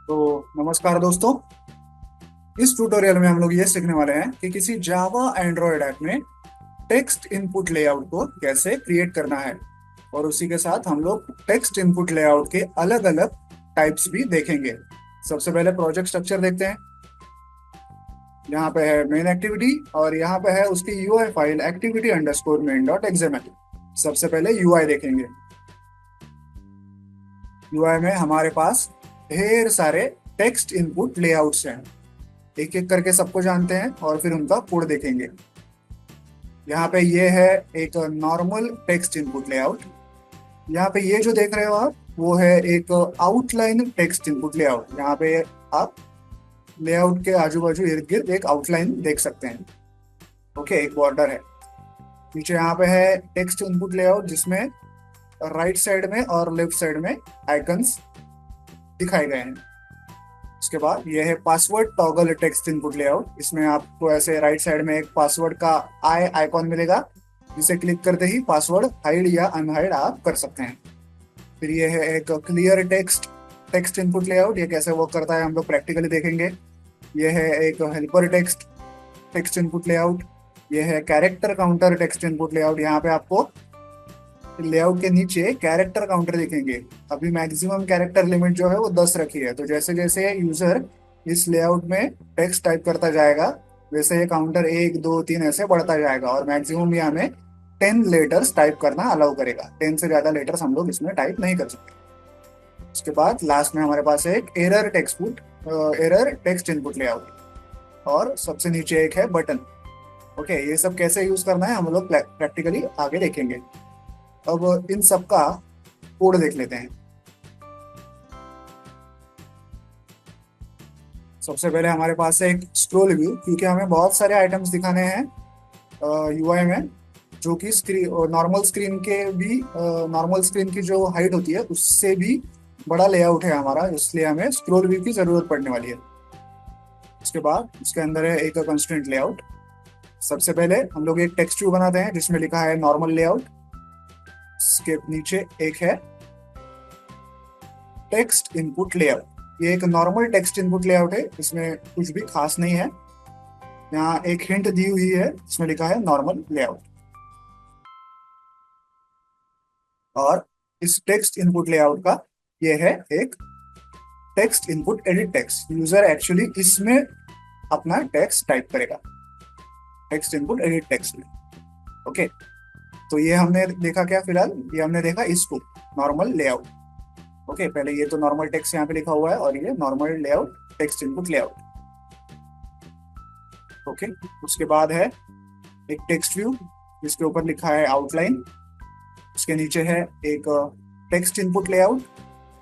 तो नमस्कार दोस्तों। इस ट्यूटोरियल में हम लोग ये सीखने वाले हैं कि किसी जावा एंड्रॉयड ऐप में टेक्स्ट इनपुट लेआउट को कैसे क्रिएट करना है। और उसी के साथ हम लोग टेक्स्ट इनपुट लेआउट के अलग अलग टाइप्स भी देखेंगे। सबसे पहले प्रोजेक्ट स्ट्रक्चर देखते हैं। यहाँ पे है मेन एक्टिविटी और यहाँ पे है उसकी UI file activity underscore main dot XML. सबसे पहले यूआई देखेंगे। यूआई में हमारे पास ढेर सारे टेक्स्ट इनपुट लेआउट्स हैं। एक एक करके सबको जानते हैं और फिर उनका कोड देखेंगे। यहाँ पे ये है एक नॉर्मल टेक्स्ट इनपुट लेआउट। यहाँ पे ये जो देख रहे हो आप वो है एक आउटलाइन टेक्स्ट इनपुट लेआउट। यहाँ पे आप लेआउट के आजू बाजू इर्द गिर्द एक आउटलाइन देख सकते हैं। ओके, एक बॉर्डर है। नीचे यहाँ पे है टेक्स्ट इनपुट लेआउट जिसमें राइट साइड में और लेफ्ट साइड में आइकन्स दिखाए गए हैं। उसके बाद यह है password toggle text input layout. इसमें आपको ऐसे राइट साइड में एक पासवर्ड का आइकॉन मिलेगा जिसे क्लिक करते ही पासवर्ड हाइड या अनहाइड आप कर सकते हैं। फिर यह है एक clear text text input layout. ये कैसे वर्क करता है हम लोग प्रैक्टिकली देखेंगे। यह है एक helper text text input layout. यह है character counter text input layout. यहाँ पे आपको लेआउट के नीचे कैरेक्टर काउंटर दिखेंगे। अभी मैक्सिमम कैरेक्टर लिमिट जो है वो 10 रखी है। तो जैसे जैसे यूजर इस लेआउट में टेक्स्ट टाइप करता जाएगा वैसे ये काउंटर 1 2 3 ऐसे बढ़ता जाएगा और मैक्सिमम ये हमें 10 लेटर्स टाइप करना अलाउ करेगा। 10 से ज्यादा लेटर्स हम लोग इसमें टाइप नहीं कर सकते। उसके बाद लास्ट में हमारे पास है एक एरर टेक्स्ट इनपुट लेआउट और सबसे नीचे एक है बटन। ओके, ये सब कैसे यूज करना है हम लोग प्रैक्टिकली आगे देखेंगे। अब इन सब का कोड देख लेते हैं। सबसे पहले हमारे पास है एक स्क्रॉल व्यू, क्योंकि हमें बहुत सारे आइटम्स दिखाने हैं यूआई में जो कि स्क्रीन नॉर्मल स्क्रीन की जो हाइट होती है उससे भी बड़ा लेआउट है हमारा, इसलिए हमें स्क्रॉल व्यू की जरूरत पड़ने वाली है। उसके बाद उसके अंदर है एक कंस्ट्रेंट लेआउट। सबसे पहले हम लोग एक टेक्स्ट व्यू बनाते हैं जिसमें लिखा है नॉर्मल लेआउट। इसके नीचे एक है टेक्स्ट इनपुट लेआउट। ये एक नॉर्मल टेक्स्ट इनपुट लेआउट है, इसमें कुछ भी खास नहीं है। यहाँ एक हिंट दी हुई है, इसमें लिखा है नॉर्मल लेआउट। और इस टेक्स्ट इनपुट लेआउट का ये है एक text input edit text. User actually इसमें अपना टेक्स्ट टाइप करेगा टेक्स्ट इनपुट एडिट टेक्स्ट में। ओके, तो ये हमने देखा क्या फिलहाल, ये हमने देखा इसको नॉर्मल लेआउट। ओके, पहले ये तो नॉर्मल टेक्स्ट यहाँ पे लिखा हुआ है और ये normal layout text input layout. Okay, उसके बाद है एक टेक्स्ट व्यू जिसके ऊपर लिखा है आउटलाइन। उसके नीचे है एक टेक्स्ट इनपुट लेआउट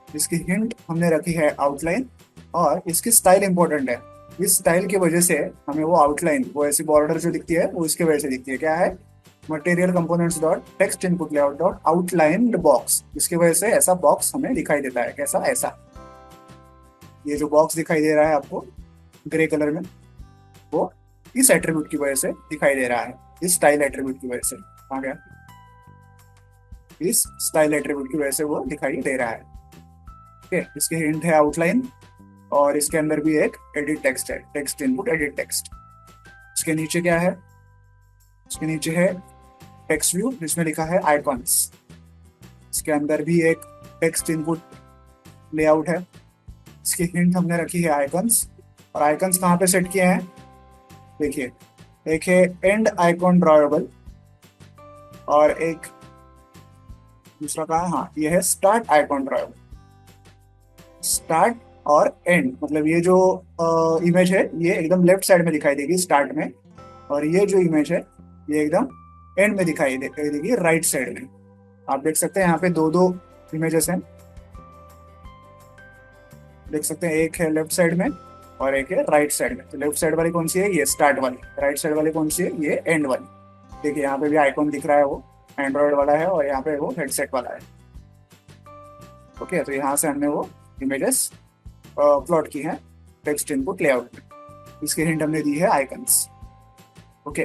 जिसकी हिंट हमने रखी है आउटलाइन और इसकी स्टाइल इंपॉर्टेंट है। इस स्टाइल की वजह से हमें वो आउटलाइन, वो ऐसी बॉर्डर जो दिखती है वो इसके वजह से दिखती है। क्या है, material components dot text input layout dot outlined box. इसकी वजह से ऐसा बॉक्स हमें दिखाई देता है। कैसा, ऐसा। ये जो बॉक्स दिखाई दे रहा है आपको ग्रे कलर में, वो इस एट्रीब्यूट की वजह से दिखाई दे रहा है, इस स्टाइल एट्रीब्यूट की वजह से। आ गया, इस स्टाइल एट्रीब्यूट की वजह से वो दिखाई दे रहा है। ओके, इसके हिंट है आउटलाइन और इसके अंदर भी एक एडिट टेक्स्ट है, टेक्स्ट इनपुट एडिट टेक्स्ट। इसके नीचे क्या है, इसके नीचे है टेक्स्ट व्यू जिसमें लिखा है आइकॉन्स। इसके अंदर भी एक टेक्स्ट इनपुट लेआउट है, इसकी हिंट हमने रखी है आइकॉन्स। और आइकॉन्स कहाँ पे सेट किए हैं, देखिए, एक है एंड आइकॉन ड्रॉएबल और एक दूसरा कहाँ है, हाँ ये है स्टार्ट आइकॉन ड्रॉएबल। स्टार्ट और एंड मतलब ये जो इमेज है ये एकदम लेफ्ट साइड में दिखाई देगी स्टार्ट में, और ये जो इमेज है ये एकदम एंड में दिखाई देगी राइट साइड में। आप देख सकते हैं यहाँ पे दो दो इमेजेस हैं, देख सकते हैं, एक है लेफ्ट साइड में और एक है राइट साइड में। तो लेफ्ट साइड वाली कौन सी है, ये स्टार्ट वाली। राइट साइड वाली कौन सी है, ये एंड वाली। देखिए यहाँ पे भी आइकॉन दिख रहा है, वो एंड्रॉयड वाला है और यहाँ पे वो हेडसेट वाला है। ओके, तो यहाँ से हमने वो इमेजेस प्लॉट की है टेक्स्ट इनपुट लेआउट में। इसकी हिंट हमने दी है आइकन्स। ओके,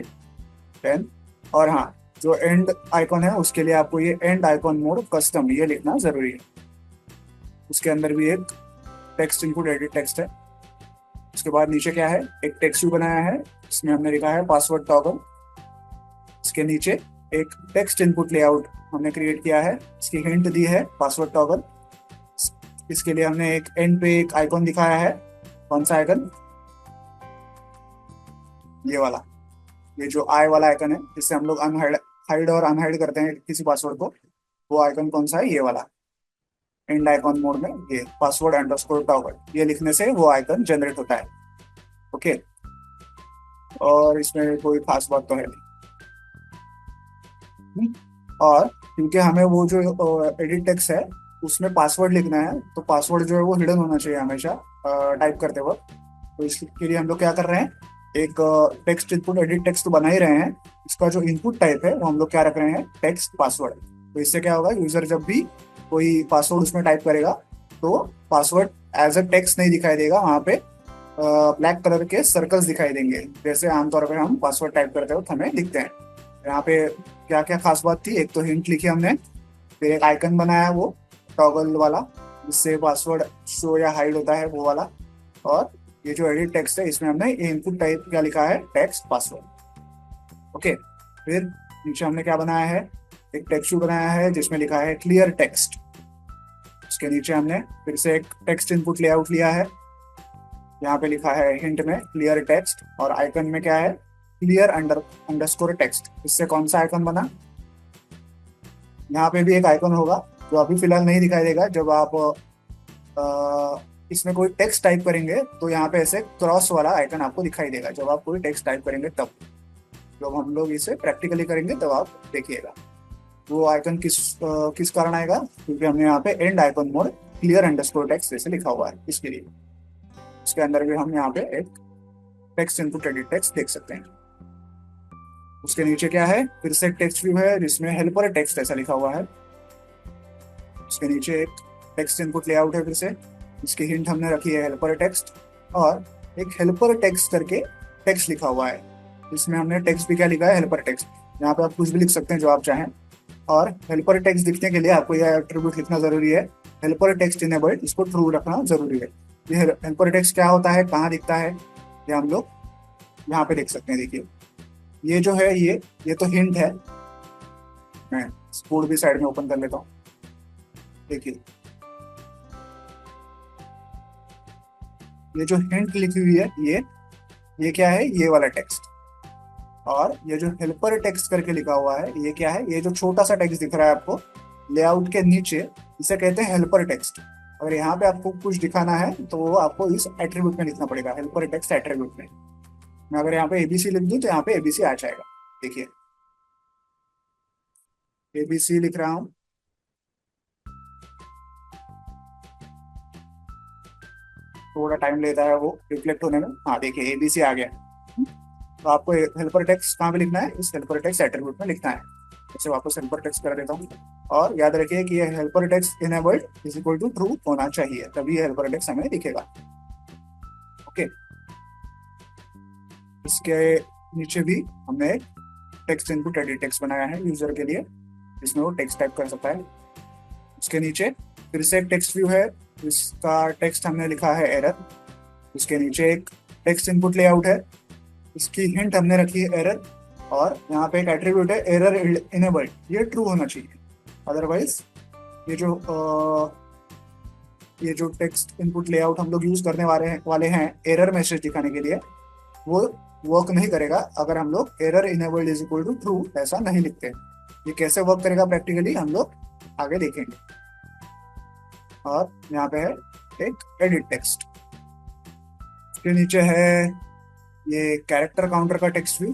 देन और हाँ, जो एंड आइकॉन है उसके लिए आपको ये एंड आइकॉन मोड कस्टम ये लिखना जरूरी है। उसके अंदर भी एक टेक्स्ट इनपुट एडिट टेक्स्ट है। उसके बाद नीचे क्या है, एक टेक्स्ट व्यू बनाया है, इसमें हमने लिखा है पासवर्ड टॉगल। इसके नीचे एक टेक्स्ट इनपुट लेआउट हमने क्रिएट किया है, इसकी हिंट दी है पासवर्ड टॉगल। इसके लिए हमने एक एंड पे एक आइकॉन दिखाया है। कौन सा आइकन? ये वाला, ये जो आई वाला आइकन है जिससे हम लोग अनहाइड हाइड और अनहाइड करते हैं किसी पासवर्ड को, वो आइकन कौन सा है? ये वाला एंड आइकॉन मोड में ये पासवर्ड अंडरस्कोर टॉगल, ये लिखने से वो आइकन जनरेट होता है। ओके, और इसमें कोई खास बात तो है नहीं। और क्योंकि हमें वो जो एडिट टेक्स्ट है उसमें पासवर्ड लिखना है, तो पासवर्ड जो है वो हिडन होना चाहिए हमेशा टाइप करते वक्त। तो इसके लिए हम लोग क्या कर रहे हैं, एक टेक्स्ट इनपुट एडिट टेक्स्ट तो बना ही रहे हैं, इसका जो इनपुट टाइप है वो हम लोग क्या रख रहे हैं, टेक्स्ट पासवर्ड। तो इससे क्या होगा, यूजर जब भी कोई पासवर्ड उसमें टाइप करेगा तो पासवर्ड एज अ टेक्स्ट नहीं दिखाई देगा, वहां पे ब्लैक कलर के सर्कल्स दिखाई देंगे, जैसे आमतौर पर हम पासवर्ड टाइप करते वक्त हमें दिखते हैं। यहाँ पे क्या क्या खास बात थी, एक तो हिंट लिखी हमने, फिर एक आइकन बनाया वो टॉगल वाला जिससे पासवर्ड शो या हाइड होता है वो वाला, और ये जो एडिट टेक्स्ट है इसमें हमने ये इनपुट टाइप क्या लिखा है, टेक्स्ट पासवर्ड। ओके, फिर नीचे हमने क्या बनाया है, एक टेक्स्ट बनाया है जिसमें लिखा है क्लियर टेक्स्ट। उसके नीचे हमने फिर से एक टेक्स्ट इनपुट लेआउट लिया है, यहाँ पे लिखा है हिंट में क्लियर टेक्स्ट, और आइकन में क्या है, क्लियर अंडरस्कोर टेक्स्ट। इससे कौन सा आइकन बना, यहाँ पे भी एक आइकन होगा जो अभी फिलहाल नहीं दिखाई देगा। जब आप इसमें कोई टेक्स्ट टाइप करेंगे तो यहाँ पे ऐसे क्रॉस वाला आइकन आपको दिखाई देगा, जब आप कोई टेक्स्ट टाइप करेंगे तब। जब हम लोग इसे प्रैक्टिकली करेंगे तब आप देखिएगा वो आइकन किस कारण आएगा, क्योंकि हमने यहाँ पे and icon mode clear underscore text जैसे लिखा हुआ है इसके लिए। इसके अंदर भी हम यहाँ पे एक टेक्स्ट इनपुट एडिट टेक्स्ट देख सकते हैं। उसके नीचे क्या है, फिर से एक टेक्स्ट व्यू है जिसमें हेल्पर टेक्स्ट ऐसा लिखा हुआ है। उसके नीचे एक टेक्स्ट इनपुट लेआउट है, फिर से इसकी हिंट हमने रखी है हेल्पर टेक्स्ट, और एक हेल्पर टेक्स्ट करके टेक्स्ट लिखा हुआ है, इसमें हमने टेक्स्ट भी क्या लिखा है, हेल्पर टेक्स्ट। यहाँ पे आप कुछ भी लिख सकते हैं जो आप चाहें, और हेल्पर टेक्स्ट दिखने के लिए आपको यह एट्रीब्यूट लिखना जरूरी है, हेल्पर टेक्स्ट इनेबल्ड, इसको ट्रू रखना जरूरी है। ये हेल्पर टेक्स्ट क्या होता है, कहाँ दिखता है, ये हम लोग यहाँ पे देख सकते हैं। देखिए ये जो है ये तो हिंट है, मैं कोड भी साइड में ओपन कर लेता हूँ। देखिए ये जो हिंट लिखी हुई है ये क्या है, ये वाला टेक्स्ट, और ये जो हेल्पर टेक्स्ट करके लिखा हुआ है ये क्या है, ये जो छोटा सा टेक्स्ट दिख रहा है आपको लेआउट के नीचे, इसे कहते हैं हेल्पर टेक्स्ट। अगर यहाँ पे आपको कुछ दिखाना है तो वो आपको इस एट्रीब्यूट में लिखना पड़ेगा, हेल्पर टेक्स्ट एट्रीब्यूट में। मैं अगर यहाँ पे एबीसी लिख दूं तो यहाँ पे एबीसी आ जाएगा। देखिए एबीसी लिख रहा हूँ, थोड़ा टाइम लेता है वो रिफ्लेक्ट होने में। हाँ देखिए एबीसी आ गया। तो आपको हेल्पर टेक्स्ट कहाँ पे लिखना है, इस हेल्पर टेक्स्ट एट्रीब्यूट में लिखना है। इसे वापस हेल्पर टेक्स्ट कर देता हूँ, और याद रखिए कि ये helper text enabled is equal to true होना चाहिए, तभी ये हेल्पर टेक्स्ट हमें दिखेगा। ओके, इसके नीचे भी हमने टेक्स्ट इनपुट एडिट टेक्स्ट बनाया है यूजर के लिए, जिसमें वो टेक्स्ट टाइप कर सकता है। उसके नीचे फिर से एक टेक्स्ट व्यू है, इसका टेक्स्ट हमने लिखा है एरर। उसके नीचे एक टेक्स्ट इनपुट लेआउट है, इसकी हिंट हमने रखी है एरर, और यहाँ पे एक एट्रीब्यूट है एरर इनेबल्ड, ये ट्रू होना चाहिए। अदरवाइज ये जो टेक्स्ट इनपुट लेआउट हम लोग यूज करने वाले हैं एरर मैसेज दिखाने के लिए, वो वर्क नहीं करेगा अगर हम लोग error enabled is equal to true ऐसा नहीं लिखते। ये कैसे वर्क करेगा प्रैक्टिकली हम लोग आगे देखेंगे। और यहाँ पे है एक एडिट टेक्स्ट, उसके नीचे है ये कैरेक्टर काउंटर का टेक्स्ट व्यू।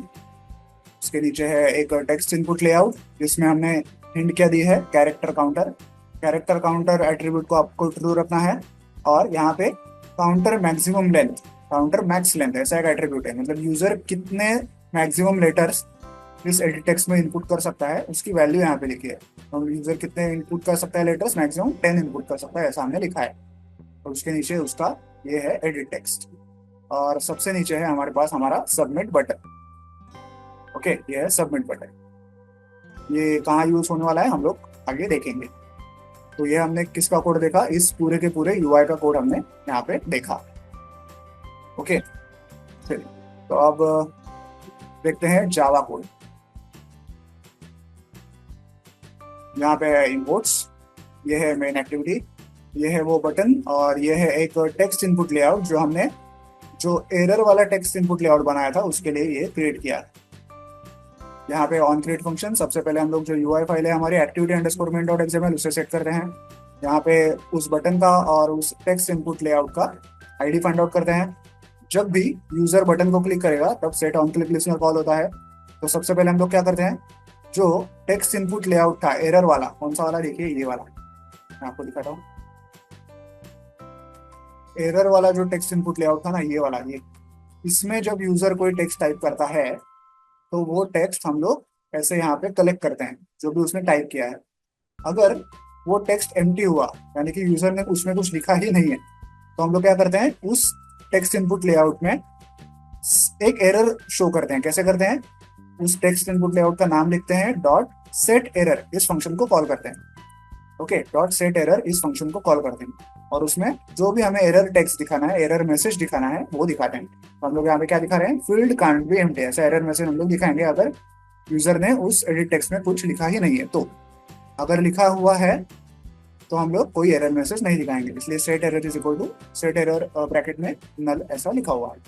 उसके नीचे है एक टेक्स्ट इनपुट लेआउट जिसमें हमने हिंट क्या दी है, character counter. Character counter attribute को आपको ट्रू रखना है, और यहाँ पे counter maximum length, counter max length ऐसा एक एट्रीब्यूट है, मतलब यूजर कितने मैक्सिमम लेटर्स इस एडिट टेक्स्ट में इनपुट कर सकता है उसकी वैल्यू यहाँ पे लिखी है। तो यूजर कितने इनपुट कर सकता है लेटर्स, मैक्सिमम 10 इनपुट कर सकता है ऐसा हमने लिखा है। और उसके नीचे उसका ये है एडिट टेक्स्ट, और सबसे नीचे है हमारे पास हमारा सबमिट बटन। ओके, ये है सबमिट बटन, ये कहाँ यूज होने वाला है हम लोग आगे देखेंगे। तो ये हमने किसका कोड देखा, इस पूरे के पूरे यूआई का कोड हमने यहाँ पे देखा। ओके, चलिए तो अब देखते हैं जावा कोड। यहाँ पे है इंपोर्ट्स, ये है मेन एक्टिविटी, ये है वो बटन, और ये है एक टेक्स्ट इनपुट लेआउट जो हमने जो एरर वाला टेक्स्ट इनपुट लेआउट बनाया था उसके लिए ये क्रिएट किया है। यहाँ पे ऑन क्रिएट फंक्शन, सबसे पहले हम लोग जो यूआई फाइल है हमारी activity_main.xml उसे सेट करते हैं। यहाँ पे उस बटन का और उस टेक्स्ट इनपुट लेआउट का आईडी फाइंड आउट करते हैं। जब भी यूजर बटन को क्लिक करेगा तब set on click listener call होता है। तो सबसे पहले हम लोग क्या करते हैं, जो टेक्स्ट इनपुट लेआउट था एरर वाला, कौन सा वाला देखिए, ये वाला मैं आपको दिखाता हूँ। एरर वाला जो टेक्स्ट इनपुट लेआउट था ना, ये वाला, ये इसमें जब यूजर कोई टेक्स्ट टाइप करता है तो वो टेक्स्ट हम लोग ऐसे यहाँ पे कलेक्ट करते हैं जो भी उसने टाइप किया है। अगर वो टेक्स्ट एम्प्टी हुआ, यानी कि यूजर ने उसमें कुछ लिखा ही नहीं है, तो हम लोग क्या करते हैं, उस टेक्स्ट इनपुट लेआउट में एक एरर शो करते हैं। कैसे करते हैं, उस टेक्स्ट इनपुट लेआउट का नाम लिखते हैं, डॉट सेट एरर इस फंक्शन को कॉल करते हैं। ओके, डॉट सेट एरर इस फंक्शन को कॉल करते हैं और उसमें जो भी हमें एरर टेक्स्ट दिखाना है, एरर मैसेज दिखाना है, वो दिखाते हैं। तो हम लोग यहाँ पे क्या दिखा रहे हैं, फील्ड कांट बी एम्प्टी, ऐसा एरर मैसेज हम लोग दिखाएंगे अगर यूजर ने उस एडिट टेक्स्ट में कुछ लिखा ही नहीं है। तो अगर लिखा हुआ है तो हम लोग कोई एरर मैसेज नहीं दिखाएंगे, इसलिए set error is equal to set error bracket में नल ऐसा लिखा हुआ है।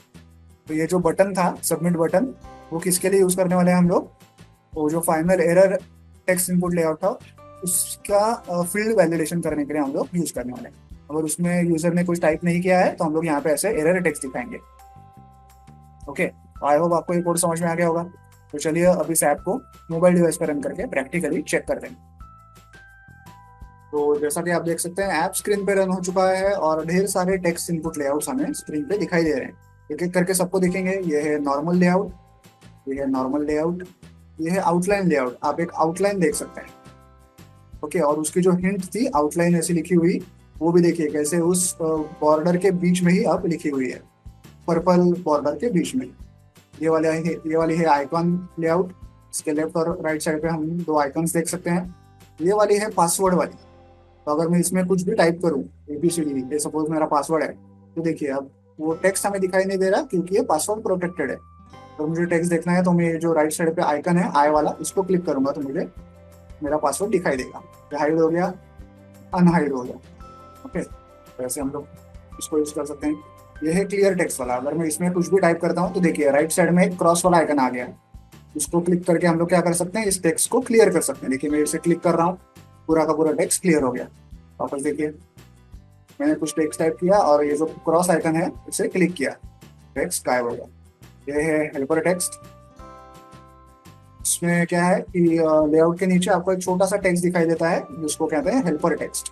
तो ये जो बटन था सबमिट बटन, वो किसके लिए यूज करने वाले हैं हम लोग, वो जो final error text input layout था उसका फील्ड वैलिडेशन करने के लिए हम लोग यूज करने वाले हैं। अगर उसमें यूजर ने कुछ टाइप नहीं किया है तो हम लोग यहाँ पे ऐसे एरर टेक्स्ट दिखाएंगे। ओके, आई होप आपको ये कोड समझ में आ गया होगा। तो चलिए अब इस ऐप को मोबाइल डिवाइस पर रन करके प्रैक्टिकली चेक करते हैं। तो जैसा कि आप देख सकते हैं ऐप स्क्रीन पे रन हो चुका है और ढेर सारे टेक्स्ट इनपुट लेआउट्स हमें स्क्रीन पे दिखाई दे रहे हैं। एक एक करके सबको देखेंगे। ये है नॉर्मल लेआउट, ये है नॉर्मल लेआउट, ये है आउटलाइन लेआउट, आप एक आउटलाइन देख सकते हैं। ओके, और उसकी जो हिंट थी आउटलाइन ऐसी लिखी हुई, वो भी देखिए कैसे उस बॉर्डर के बीच में ही अब लिखी हुई है, पर्पल बॉर्डर के बीच में। ये वाली है आइकॉन लेआउट, इसके लेफ्ट और राइट साइड पे हम दो आइकॉन्स देख सकते हैं। ये वाली है पासवर्ड वाली, तो अगर मैं इसमें कुछ भी टाइप करूँ ABCD, ये सपोज मेरा पासवर्ड है, तो देखिए अब वो टेक्स्ट हमें दिखाई नहीं दे रहा क्योंकि ये पासवर्ड प्रोटेक्टेड है। तो मुझे टेक्स्ट देखना है तो मैं जो राइट साइड पे आइकन है आई वाला, इसको क्लिक करूंगा तो मुझे मेरा पासवर्ड दिखाई देगा। हाइड हो गया, अनहाइड हो गया। ओके, तो ऐसे हम लोग इसको यूज कर सकते हैं। ये है क्लियर टेक्स्ट वाला, अगर मैं इसमें कुछ भी टाइप करता हूँ तो देखिए राइट साइड में एक क्रॉस वाला आइकन आ गया, उसको क्लिक करके हम लोग क्या कर सकते हैं, इस टेक्स्ट को क्लियर कर सकते हैं। देखिए मैं इसे क्लिक कर रहा हूँ, पूरा का पूरा टेक्स्ट क्लियर हो गया। वापस देखिए मैंने कुछ टेक्स्ट टाइप किया और ये जो क्रॉस आइकन है इसे क्लिक किया, टेक्स्ट गायब हो गया। ये है हेल्पर टेक्स्ट, इसमें क्या है कि लेआउट के नीचे आपको एक छोटा सा टेक्स्ट दिखाई देता है जिसको कहते हैं हेल्पर टेक्स्ट।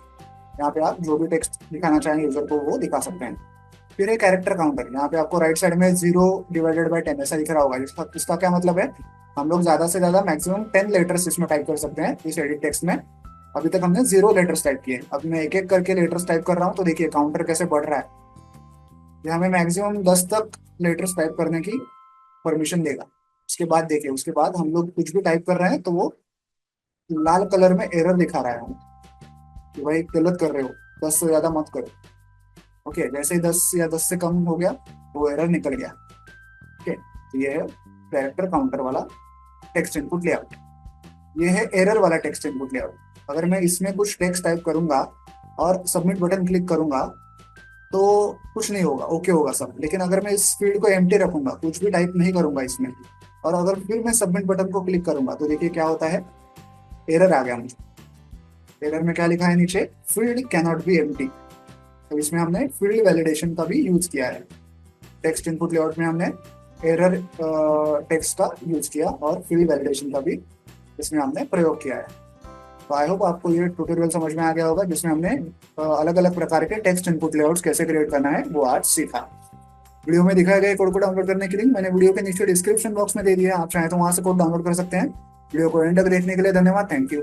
यहाँ पे आप जो भी टेक्स्ट दिखाना चाहेंगे यूजर को वो दिखा सकते हैं। फिर एक कैरेक्टर काउंटर, यहाँ पे आपको राइट साइड में 0/10 ऐसा दिख रहा होगा। इसका क्या मतलब है, हम लोग ज्यादा से ज्यादा मैक्सिमम 10 लेटर्स इसमें टाइप कर सकते हैं इस एडिट टेक्स्ट में। अभी तक हमने 0 लेटर्स टाइप किए, अब मैं एक एक करके लेटर्स टाइप कर रहा हूँ तो देखिए काउंटर कैसे बढ़ रहा है। ये हमें मैक्सिमम 10 तक लेटर्स टाइप करने की परमिशन देगा। उसके बाद देखिए, उसके बाद हम लोग कुछ भी टाइप कर रहे हैं तो वो लाल कलर में एरर दिखा रहा है हमें कि भाई गलत कर रहे हो, 10 से ज्यादा मत करो। ओके, जैसे ही 10 या 10 से कम हो गया वो एरर निकल गया। ओके, तो ये है कैरेक्टर काउंटर वाला टेक्स्ट इनपुट लेआउट। ये है एरर वाला टेक्स्ट इनपुट लेआउट। अगर मैं इसमें कुछ टेक्स्ट टाइप करूंगा और सबमिट बटन क्लिक करूंगा तो कुछ नहीं होगा, ओके होगा सब। लेकिन अगर मैं इस फील्ड को एम्प्टी रखूंगा, कुछ भी टाइप नहीं करूंगा इसमें, और अगर फिर मैं सबमिट बटन को क्लिक करूंगा तो देखिए क्या होता है, एरर आ गया मुझे। एरर में क्या लिखा है नीचे, field can not be empty. तो इसमें हमने फील्ड वैलिडेशन का भी यूज किया है। टेक्स्ट इनपुट लेआउट में हमने एरर टेक्स्ट का यूज किया और फील्ड वैलिडेशन का भी इसमें हमने प्रयोग किया है। तो आई होप आपको ये ट्यूटोरियल समझ में आ गया होगा जिसमें हमने अलग अलग प्रकार के टेक्स्ट इनपुट लेआउट्स कैसे क्रिएट करना है वो आज सीखा। वीडियो में दिखाए गए कोड को डाउनलोड करने के लिंक मैंने वीडियो के नीचे डिस्क्रिप्शन बॉक्स में दे दिया है, आप चाहें तो वहां से कोड डाउनलोड कर सकते हैं। वीडियो को एंड तक देखने के लिए धन्यवाद, थैंक यू।